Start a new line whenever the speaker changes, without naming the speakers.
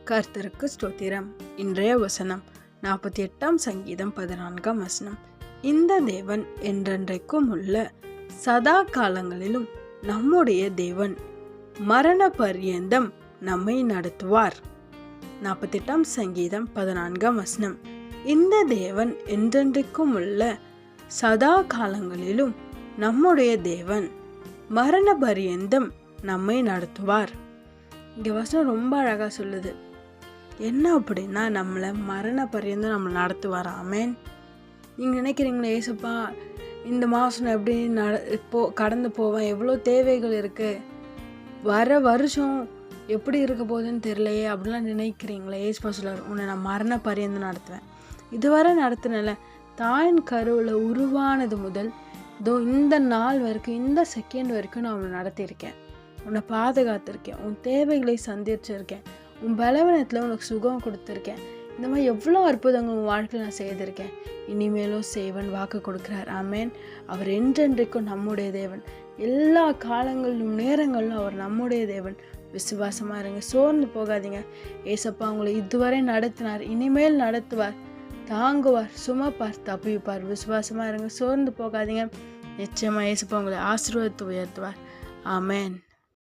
கர்த்தருக்கு ஸ்தோத்திரம். இன்றைய வசனம் 48 சங்கீதம் 14 இந்த தேவன் என்றென்றைக்கும் உள்ள சதா காலங்களிலும் நம்முடைய தேவன், மரண பரியந்தம் நம்மை நடத்துவார். 48 சங்கீதம் 14 இந்த தேவன் என்றென்றைக்கும் உள்ள சதா காலங்களிலும் நம்முடைய தேவன், மரண பரியந்தம் நம்மை நடத்துவார். இங்க வசனம் ரொம்ப அழகா சொல்லுது. என்ன அப்படின்னா, நம்மளை மரண பரியந்தம் நம்மளை நடத்துவார். ஆமென். நீங்கள் நினைக்கிறீங்களா, ஏசப்பா இந்த மாதம் நான் எப்படி கடந்து போவேன், எவ்வளோ தேவைகள் இருக்குது, வர வருஷம் எப்படி இருக்க போகுதுன்னு தெரியலையே அப்படிலாம் நினைக்கிறீங்களா? ஏசப்பா சொல்லுவார், உன்னை நான் மரண பரியந்தம் நடத்துவேன். இதுவரை நடத்தினல, தாயின் கருவில் உருவானது முதல் இந்த நாள் வரைக்கும், இந்த செகண்ட் வரைக்கும் நான் உன்னை நடத்தியிருக்கேன், உன்னை பாதுகாத்திருக்கேன், உன் தேவைகளை சந்திச்சிருக்கேன், உன் பலவீனத்தில் உனக்கு சுகம் கொடுத்துருக்கேன். இந்த மாதிரி எவ்வளோ அற்புதங்கள் உன் வாழ்க்கையில் நான் செய்திருக்கேன், இனிமேலும் செய்வன் வாக்கு கொடுக்குறார். ஆமேன். அவர் என்றென்றைக்கும் நம்முடைய தேவன். எல்லா காலங்களிலும் நேரங்களிலும் அவர் நம்முடைய தேவன். விசுவாசமாக இருங்க, சோர்ந்து போகாதீங்க. ஏசப்பா உங்களை இதுவரை நடத்தினார், இனிமேல் நடத்துவார், தாங்குவார், சுமப்பார், தப்பிப்பார். விசுவாசமாக இருங்க, சோர்ந்து போகாதீங்க. நிச்சயமாக ஏசப்பா உங்களை ஆசீர்வாதத்தை உயர்த்துவார். ஆமேன்.